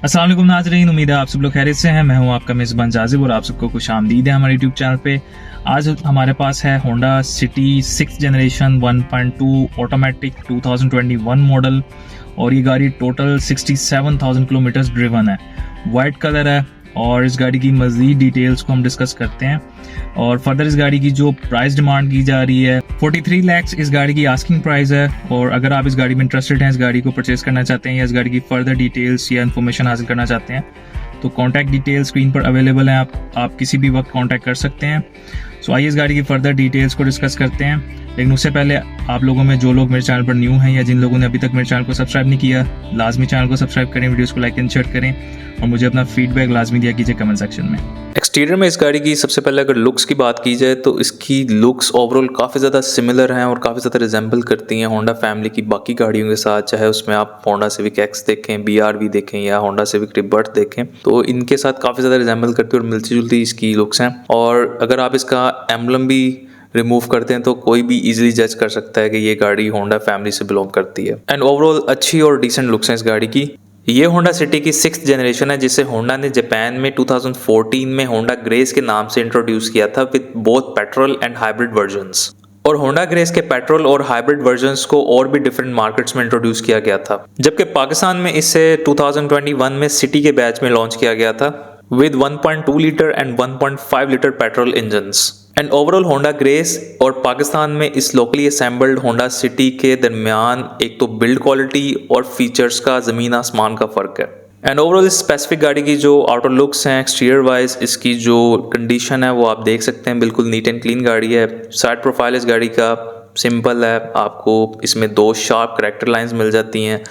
अस्सलाम वालेकुम नाज़रीन, उम्मीद है आप सब लोग खैरियत से हैं। मैं हूं आपका मेज़बान जाज़िब और आप सबको खुशामदीद है हमारे यूट्यूब चैनल पे। आज हमारे पास है Honda city 6th generation 1.2 automatic 2021 model और ये गाड़ी टोटल 67,000 किलोमीटर्स ड्रिवन है। वाइट कलर है और इस गाड़ी की मज़ीद डिटेल्स को हम डिस्कस करते हैं। और फर्दर इस गाड़ी की जो प्राइस डिमांड की जा रही है 43 लाख इस गाड़ी की आस्किंग प्राइस है। और अगर आप इस गाड़ी में इंटरेस्टेड हैं, इस गाड़ी को परचेज करना चाहते हैं या इस गाड़ी की फर्दर डिटेल्स या इन्फॉर्मेशन हासिल करना चाहते हैं तो कॉन्टैक्ट डिटेल्स स्क्रीन पर अवेलेबल हैं। आप किसी भी वक्त कॉन्टैक्ट कर सकते हैं। सो आइए इस गाड़ी की फर्दर डिटेल्स को डिस्कस करते हैं। लेकिन उससे पहले आप लोगों में जो लोग मेरे चैनल पर न्यू हैं या जिन लोगों ने अभी तक मेरे चैनल को सब्सक्राइब नहीं किया, लाजमी चैनल को सब्सक्राइब करें, वीडियोस को लाइक एंड शेयर करें और मुझे अपना फीडबैक लाजमी दिया कीजिए कमेंट सेक्शन में। एक्सटीरियर में इस गाड़ी की सबसे पहले अगर लुक्स की बात की जाए तो इसकी लुक्स ओवरऑल काफ़ी ज़्यादा सिमिलर हैं और काफ़ी ज़्यादा रिजेंबल करती हैं होंडा फैमिली की बाकी गाड़ियों के साथ। चाहे उसमें आप होंडा सिविक एक्स देखें, BRV देखें या होंडा सिविक रिबर्ट देखें, तो इनके साथ काफ़ी ज़्यादा रिजेंबल करती है और मिलती जुलती इसकी लुक्स हैं। और अगर आप इसका एम्बलम भी रिमूव करते हैं तो कोई भी इजीली जज कर सकता है कि ये गाड़ी होंडा फैमिली से बिलोंग करती है। एंड ओवरऑल अच्छी और डिसेंट लुक्स हैं इस गाड़ी की। ये होंडा सिटी की 6th जनरेशन है जिसे होंडा ने जापान में 2014 में होंडा ग्रेस के नाम से इंट्रोड्यूस किया था with both petrol and hybrid versions. और होंडा ग्रेस के पेट्रोल और हाइब्रिड वर्जन्स को और भी डिफरेंट मार्केट्स में इंट्रोड्यूस किया गया था, जबकि पाकिस्तान में इसे 2021 में सिटी के बैच में लॉन्च किया गया था with 1.2 litre and 1.5 litre petrol engines. And overall Honda grace और पाकिस्तान में इस लोकली असेंबल्ड होंडा सिटी के दरमियान एक तो बिल्ड क्वालिटी और फीचर्स का ज़मीन आसमान का फ़र्क है। एंड ओवरऑल इस स्पेसिफिक गाड़ी की जो आउटर लुक्स हैं, एक्सटीरियर वाइज इसकी जो कंडीशन है वो आप देख सकते हैं, बिल्कुल नीट एंड क्लीन गाड़ी है। साइड प्रोफाइल इस गाड़ी का सिंपल है, आपको इसमें 2 शार्प करैक्टर लाइंस मिल जाती हैं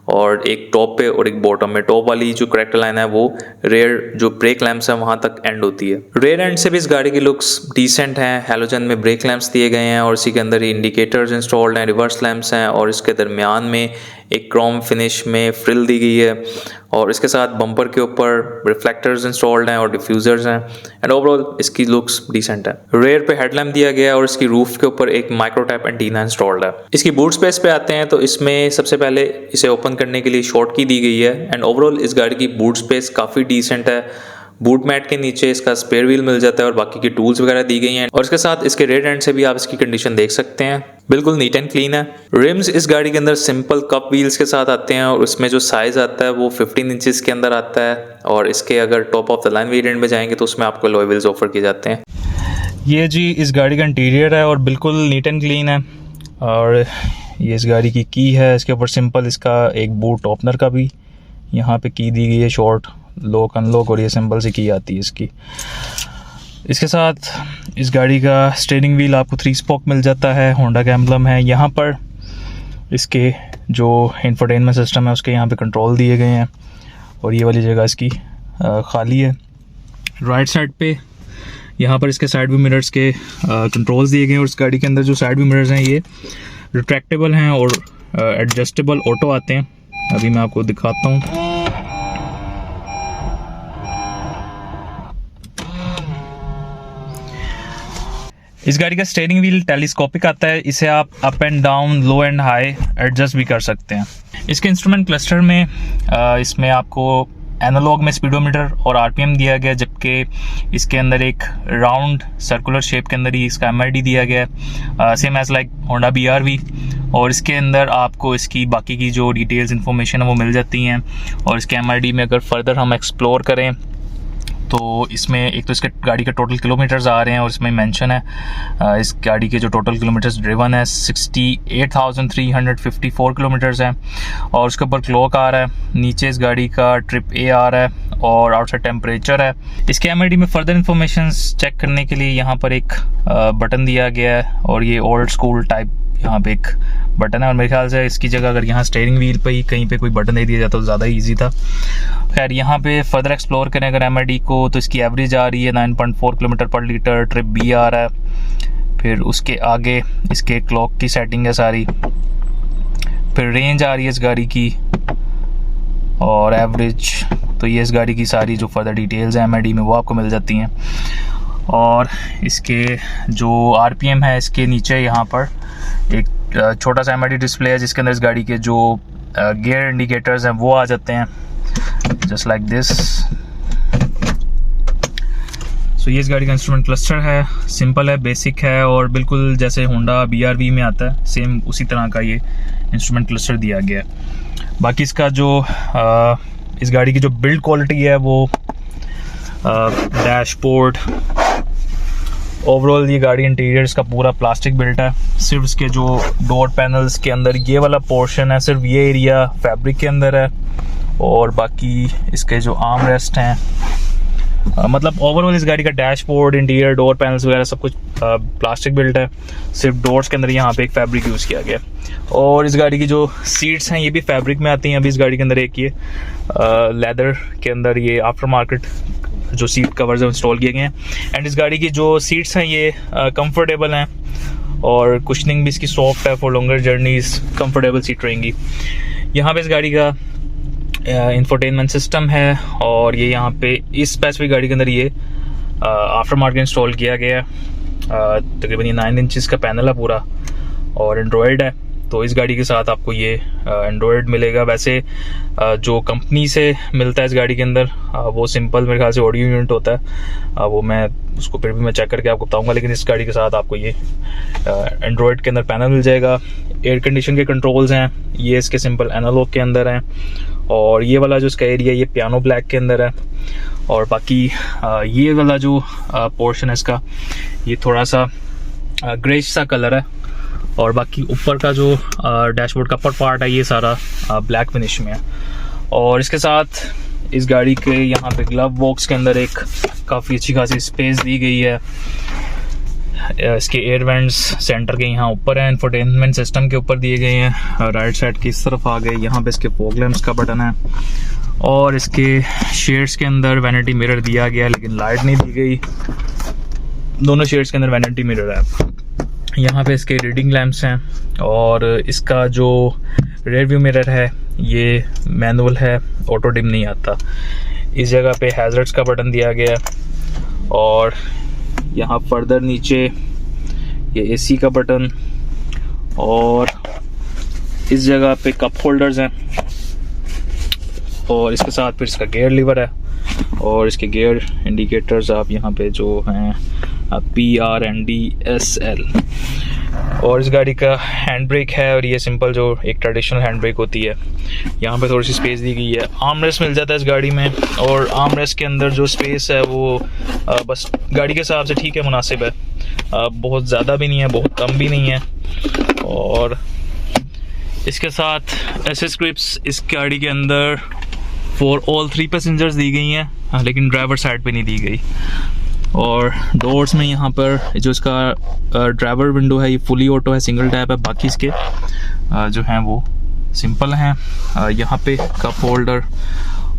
और एक टॉप पे और एक बॉटम में। टॉप वाली जो करैक्टर लाइन है वो रेयर जो ब्रेक लैंप्स है वहां तक एंड होती है। रेयर एंड से भी इस गाड़ी की लुक्स डिसेंट हैं। हैलोजन में ब्रेक लैंप्स दिए गए हैं और इसी के अंदर ही इंडिकेटर्स इंस्टॉल्ड हैं, रिवर्स लैंप्स हैं और इसके दरमियान में एक क्रोम फिनिश में फ्रिल दी गई है और इसके साथ बम्पर के ऊपर रिफ्लेक्टर्स इंस्टॉल्ड हैं और डिफ्यूजर्स हैं। एंड ओवरऑल इसकी लुक्स डिसेंट है। रेयर पे हेडलैम्प दिया गया है और इसकी रूफ के ऊपर एक माइक्रोटैप एंटीना इंस्टॉल्ड है। इसकी बूट स्पेस पे आते हैं तो इसमें सबसे पहले इसे ओपन करने के लिए शॉर्ट की दी गई है। एंड ओवरऑल इस गाड़ी की बूट स्पेस काफ़ी डिसेंट है। बूट मैट के नीचे इसका स्पेयर व्हील मिल जाता है और बाकी की टूल्स वगैरह दी गई हैं और इसके साथ इसके रेड एंड से भी आप इसकी कंडीशन देख सकते हैं, बिल्कुल नीट एंड क्लीन है। रिम्स इस गाड़ी के अंदर सिंपल कप व्हील्स के साथ आते हैं और उसमें जो साइज आता है वो 15 इंचेस के अंदर आता है और इसके अगर top of the line variant में जाएंगे तो उसमें आपको अलॉय व्हील्स ऑफर किए जाते हैं। ये जी इस गाड़ी का इंटीरियर है और बिल्कुल नीट एंड क्लीन है। और ये इस गाड़ी की की है, इसके ऊपर सिंपल इसका एक बूट ओपनर का भी यहाँ पे की दी गई है, शॉर्ट लॉक अनलॉक, और ये सिंपल से की आती है इसकी। इसके साथ इस गाड़ी का स्टीयरिंग व्हील आपको 3 स्पोक मिल जाता है, होंडा का एम्बलम है यहाँ पर। इसके जो इंफोटेनमेंट सिस्टम है उसके यहाँ पे कंट्रोल दिए गए हैं और ये वाली जगह इसकी खाली है। राइट साइड पे यहाँ पर इसके साइड व्यू मिरर्स के कंट्रोल्स दिए गए हैं और इस गाड़ी के अंदर जो साइड व्यू मिरर्स हैं ये रिट्रैक्टेबल हैं और एडजस्टेबल ऑटो आते हैं। अभी मैं आपको दिखाता हूँ। इस गाड़ी का स्टीयरिंग व्हील टेलीस्कोपिक आता है, इसे आप up and down, low and high adjust भी कर सकते हैं। इसके इंस्ट्रूमेंट क्लस्टर में इसमें आपको एनालॉग में स्पीडोमीटर और RPM दिया गया, जबकि इसके अंदर एक राउंड सर्कुलर शेप के अंदर ही इसका MID दिया गया है, same as like Honda BRV। और इसके अंदर आपको इसकी बाकी की जो डिटेल्स इन्फॉर्मेशन है वो मिल जाती हैं। और इसके MID में अगर फर्दर हम एक्सप्लोर करें तो इसमें एक तो इसके गाड़ी के टोटल किलोमीटर्स आ रहे हैं और इसमें मेंशन है इस गाड़ी के जो टोटल किलोमीटर्स ड्रिवन है 68,354 किलोमीटर्स हैं। और उसके ऊपर क्लॉक आ रहा है, नीचे इस गाड़ी का ट्रिप A आ रहा है और आउटसाइड टेम्परेचर है। इसके MID में फर्दर इंफॉर्मेशन चेक करने के लिए यहाँ पर एक बटन दिया गया है और ये ओल्ड स्कूल टाइप यहाँ पे एक बटन है और मेरे ख्याल से इसकी जगह अगर यहाँ स्टीयरिंग व्हील पे ही कहीं पे कोई बटन दे दिया जाता तो ज़्यादा ईजी था। खैर यहाँ पे फर्दर एक्सप्लोर करें अगर MID को तो इसकी एवरेज आ रही है 9.4 किलोमीटर पर लीटर, ट्रिप B आ रहा है। फिर उसके आगे इसके क्लॉक की सेटिंग है सारी, फिर रेंज आ रही है इस गाड़ी की और एवरेज। तो ये इस गाड़ी की सारी जो फर्दर डिटेल्स हैं MID में वो आपको मिल जाती हैं। और इसके जो RPM है इसके नीचे यहाँ पर एक छोटा सा MID डिस्प्ले है जिसके अंदर इस गाड़ी के जो गियर इंडिकेटर्स हैं वो आ जाते हैं। Just like this. सो ये इस गाड़ी का इंस्ट्रूमेंट क्लस्टर है, सिंपल है, बेसिक है और बिल्कुल जैसे होंडा BR-V में आता है सेम उसी तरह का ये इंस्ट्रूमेंट क्लस्टर दिया गया है। बाकी इसका जो इस गाड़ी की जो बिल्ड क्वालिटी है वो डैशबोर्ड, ओवरऑल ये गाड़ी इंटीरियर्स का पूरा प्लास्टिक बिल्ट है। सिर्फ इसके जो डोर पैनल्स के अंदर ये वाला पोर्शन है, सिर्फ ये एरिया फैब्रिक के अंदर है और बाकी इसके जो आर्म रेस्ट हैं मतलब ओवरऑल इस गाड़ी का डैशबोर्ड, इंटीरियर, डोर पैनल्स वगैरह सब कुछ प्लास्टिक बिल्ट है। सिर्फ डोर्स के अंदर यहाँ पे एक फैब्रिक यूज़ किया गया और इस गाड़ी की जो सीट्स हैं ये भी फैब्रिक में आती हैं। अभी इस गाड़ी के अंदर एक ये लेदर के अंदर ये आफ्टर मार्केट जो सीट कवर्स इंस्टॉल किए गए हैं एंड इस गाड़ी की जो सीट्स हैं ये कंफर्टेबल हैं और कुशनिंग भी इसकी सॉफ्ट है। For longer journeys comfortable seat रहेंगी। यहाँ पे इस गाड़ी का इंफोटेनमेंट सिस्टम है और ये यहाँ पे इस स्पेसिफिक गाड़ी के अंदर ये आफ्टर मार्केट इंस्टॉल किया गया है। तकरीबन ये 9 इंचेस का पैनल है पूरा और एंड्रॉयड है। तो इस गाड़ी के साथ आपको ये एंड्रॉयड मिलेगा। वैसे जो कंपनी से मिलता है इस गाड़ी के अंदर वो सिंपल मेरे ख्याल से ऑडियो यूनिट होता है, वो मैं उसको फिर भी मैं चेक करके आपको बताऊंगा। लेकिन इस गाड़ी के साथ आपको ये एंड्रॉयड के अंदर पैनल मिल जाएगा। एयर कंडीशन के कंट्रोल्स हैं ये इसके सिंपल एनालॉग के अंदर हैं और ये वाला जो इसका एरिया ये पियानो ब्लैक के अंदर है और बाकी ये वाला जो पोर्शन है इसका ये थोड़ा सा ग्रेश सा कलर है और बाकी ऊपर का जो डैशबोर्ड का अपर पार्ट है ये सारा ब्लैक फिनिश में है। और इसके साथ इस गाड़ी के यहाँ पे ग्लव बॉक्स के अंदर एक काफ़ी अच्छी खासी स्पेस दी गई है। इसके एयर वेंट्स सेंटर के यहाँ ऊपर हैं, इंफोटेनमेंट सिस्टम के ऊपर दिए गए हैं। राइट साइड की इस तरफ आ गए, यहाँ पे इसके फॉग लैंप्स का बटन है और इसके शेड्स के अंदर वैनिटी मिरर दिया गया है लेकिन लाइट नहीं दी गई। दोनों शेड्स के अंदर वैनिटी मिरर है। यहाँ पे इसके रीडिंग लैंप्स हैं और इसका जो रेयर व्यू मिरर है ये मैनुअल है, ऑटो डिम नहीं आता। इस जगह पे हैजर्ड्स का बटन दिया गया है और यहाँ फर्दर नीचे ये एसी का बटन और इस जगह पे कप होल्डर्स हैं और इसके साथ फिर इसका गियर लीवर है और इसके गियर इंडिकेटर्स आप यहाँ पे जो हैं PRNDSL और इस गाड़ी का हैंड ब्रेक है और ये सिंपल जो एक ट्रेडिशनल हैंड ब्रेक होती है। यहाँ पे थोड़ी सी स्पेस दी गई है। आर्म रेस्ट मिल जाता है इस गाड़ी में और आर्म रेस्ट के अंदर जो स्पेस है वो बस गाड़ी के हिसाब से ठीक है, मुनासिब है। बहुत ज़्यादा भी नहीं है, बहुत कम भी नहीं है। और इसके साथ एसएस ग्रिप्स इस गाड़ी के अंदर फॉर ऑल 3 पैसेंजर्स दी गई हैं लेकिन ड्राइवर साइड पे नहीं दी गई। और डोर्स में यहाँ पर जो इसका ड्राइवर विंडो है ये फुली ऑटो है, सिंगल टैप है। बाकी इसके जो हैं वो सिंपल हैं। यहाँ पे कप होल्डर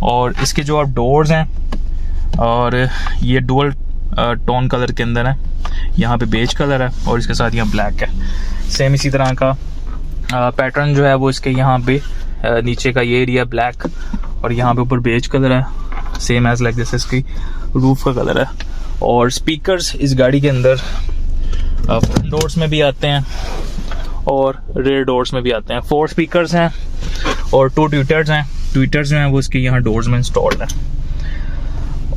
और इसके जो आप डोर्स हैं और ये डुअल टोन कलर के अंदर है। यहाँ पे बेज कलर है और इसके साथ यहाँ ब्लैक है। सेम इसी तरह का पैटर्न जो है वो इसके यहाँ पे नीचे का ये एरिया ब्लैक और यहाँ पे ऊपर बेज कलर है। सेम एज लाइक दिस इसकी रूफ का कलर है। और स्पीकर्स इस गाड़ी के अंदर फ्रंट डोर्स में भी आते हैं और रेयर डोर्स में भी आते हैं। 4 स्पीकर्स हैं और 2 ट्विटर्स हैं। ट्विटर्स जो हैं वो इसके यहाँ डोर्स में इंस्टॉल्ड हैं।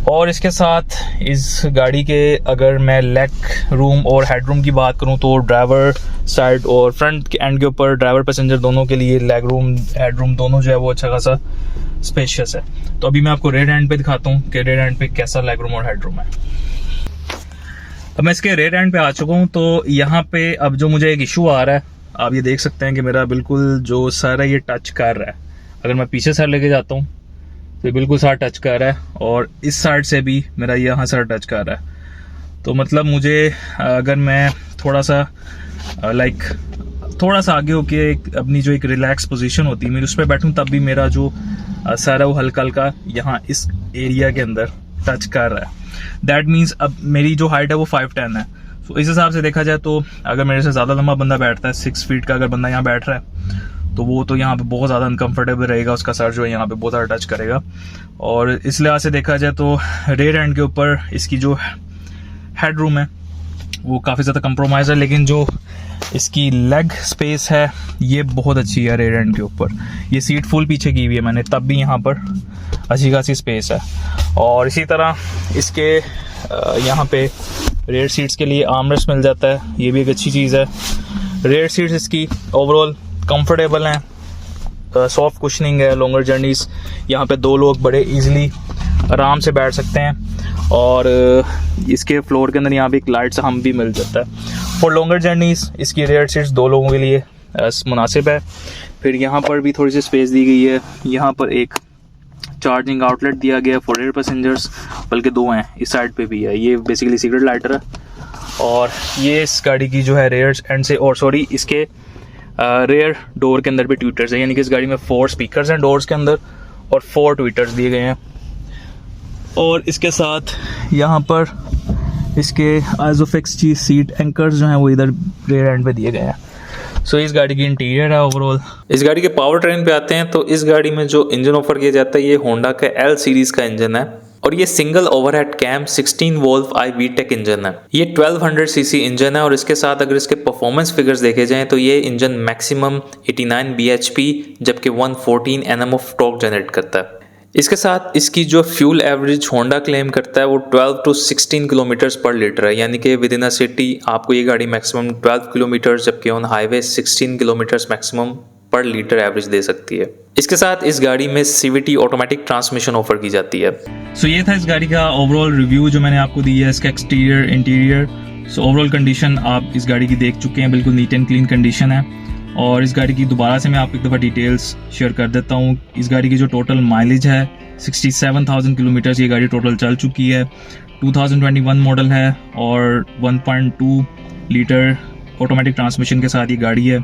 और इसके साथ इस गाड़ी के अगर मैं लेग रूम और हेड रूम की बात करूं तो ड्राइवर साइड और फ्रंट एंड के ऊपर ड्राइवर पैसेंजर दोनों के लिए लेग रूम हेड रूम दोनों जो है वो अच्छा खासा स्पेशियस है। तो अभी मैं आपको रेयर एंड पे दिखाता हूँ कि रेयर एंड पे कैसा लेग रूम और हेड रूम है। अब मैं इसके रेयर एंड पे आ चुका हूँ। तो यहाँ पे अब जो मुझे एक इशू आ रहा है, आप ये देख सकते हैं कि मेरा बिल्कुल जो सर है ये टच कर रहा है। अगर मैं पीछे सर लेके जाता हूँ तो बिल्कुल सर टच कर रहा है और इस साइड से भी मेरा यहाँ सर टच कर रहा है। तो मतलब मुझे अगर मैं थोड़ा सा थोड़ा सा आगे होके अपनी जो एक रिलैक्स पोजीशन होती है मेरी उस पर बैठूं तब भी मेरा जो सर है वो हल्का हल्का यहाँ इस एरिया के अंदर टच कर रहा है। दैट मीन्स अब मेरी जो हाइट है वो 5'10" है। तो इस हिसाब से देखा जाए तो अगर मेरे से ज़्यादा लंबा बंदा बैठता है 6 फीट का अगर बंदा यहाँ बैठ रहा है तो वो तो यहाँ पे बहुत ज़्यादा अनकंफर्टेबल रहेगा। उसका सर जो है यहाँ पे बहुत ज़्यादा टच करेगा। और इस लिहाज से देखा जाए तो रेयर एंड के ऊपर इसकी जो हेड रूम है वो काफ़ी ज़्यादा कंप्रोमाइज़ है, लेकिन जो इसकी लेग स्पेस है ये बहुत अच्छी है रेयर एंड के ऊपर। ये सीट फुल पीछे की हुई है मैंने, तब भी यहाँ पर अच्छी खासी स्पेस है। और इसी तरह इसके यहाँ पे रेयर सीट्स के लिए आर्मरेस्ट मिल जाता है, ये भी एक अच्छी चीज़ है। रेयर सीट्स इसकी ओवरऑल कंफर्टेबल हैं, सॉफ्ट कुशनिंग है। लॉन्गर जर्नीज यहाँ पे 2 लोग बड़े इजीली आराम से बैठ सकते हैं। और इसके फ्लोर के अंदर यहाँ पे एक लाइट सा हम भी मिल जाता है। फॉर लॉन्गर जर्नीज इसकी रेयर सीट्स 2 लोगों के लिए मुनासिब है। फिर यहाँ पर भी थोड़ी सी स्पेस दी गई है। यहाँ पर एक चार्जिंग आउटलेट दिया गया फॉर रेयर पैसेंजर्स, बल्कि 2 हैं, इस साइड पे भी है। ये बेसिकली सीक्रेट लाइटर है। और ये इस गाड़ी की जो है रेयर एंड से, और सॉरी, इसके रेयर डोर के अंदर भी ट्वीटर्स है, यानी कि इस गाड़ी में 4 स्पीकर्स हैं डोर्स के अंदर और 4 ट्वीटर्स दिए गए हैं। और इसके साथ यहाँ पर इसके आइसोफिक्स की सीट एंकर्स जो हैं वो इधर रेयर एंड पे दिए गए हैं। सो इस गाड़ी की इंटीरियर है ओवरऑल। इस गाड़ी के पावर ट्रेन पे आते हैं तो इस गाड़ी में जो इंजन ऑफर किया जाता है ये होंडा का एल सीरीज का इंजन है और ये single overhead cam 16 volt iVTEC engine है। ये 1200 सीसी इंजन है और इसके साथ अगर इसके परफॉर्मेंस फिगर्स देखे जाएं तो ये इंजन मैक्सिमम 89 bhp जबकि 114 Nm ऑफ टॉर्क जनरेट करता है। इसके साथ इसकी जो फ्यूल एवरेज होंडा क्लेम करता है वो 12 to 16 किलोमीटर्स पर लीटर है, यानी कि विद इन अ सिटी आपको ये गाड़ी मैक्सिमम 12 किलोमीटर जबकि ऑन हाईवे 16 किलोमीटर्स मैक्सिमम पर लीटर एवरेज दे सकती है। इसके साथ इस गाड़ी में CVT ऑटोमेटिक ट्रांसमिशन ऑफर की जाती है। सो ये था इस गाड़ी का ओवरऑल रिव्यू जो मैंने आपको दिया है, इसका exterior interior. So overall condition आप इस गाड़ी की देख चुके हैं, बिल्कुल नीट एंड क्लीन कंडीशन है। और इस गाड़ी की दोबारा से मैं आपको एक दफ़ा डिटेल्स शेयर कर देता हूँ। इस गाड़ी की जो टोटल माइलेज है 67,000 किलोमीटर्स ये गाड़ी टोटल चल चुकी है। 2021 मॉडल है और 1.2 लीटर ऑटोमेटिक ट्रांसमिशन के साथ ये गाड़ी है।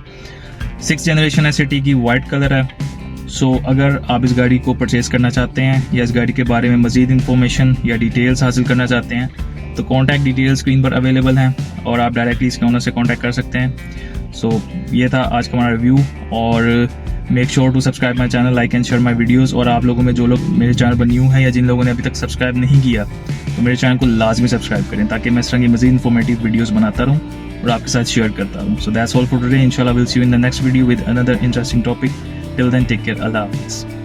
6th जनरेशन है, सिटी की, वाइट कलर है। सो अगर आप इस गाड़ी को परचेज़ करना चाहते हैं या इस गाड़ी के बारे में मज़ीद इंफॉर्मेशन या डिटेल्स हासिल करना चाहते हैं तो कॉन्टैक्ट डिटेल स्क्रीन पर अवेलेबल हैं और आप डायरेक्टली इसके ओनर से कॉन्टैक्ट कर सकते हैं। सो ये था आज का हमारा रिव्यू और make sure to subscribe my channel, like and share my videos. और आप लोगों में जो लोग मेरे चैनल पर न्यू हैं या जिन लोगों ने अभी तक सब्सक्राइब नहीं किया तो मेरे चैनल को लाजमी सब्सक्राइब करें ताकि मैं इस तरह की मज़ीद इन्फॉर्मेटिव वीडियोज़ बनाता रहूँ और आपके साथ शेयर करता रहूँ। So that's all for today. इंशाल्लाह will see you in the next video with another interesting topic. Till then take care, अल्लाह हाफिज़।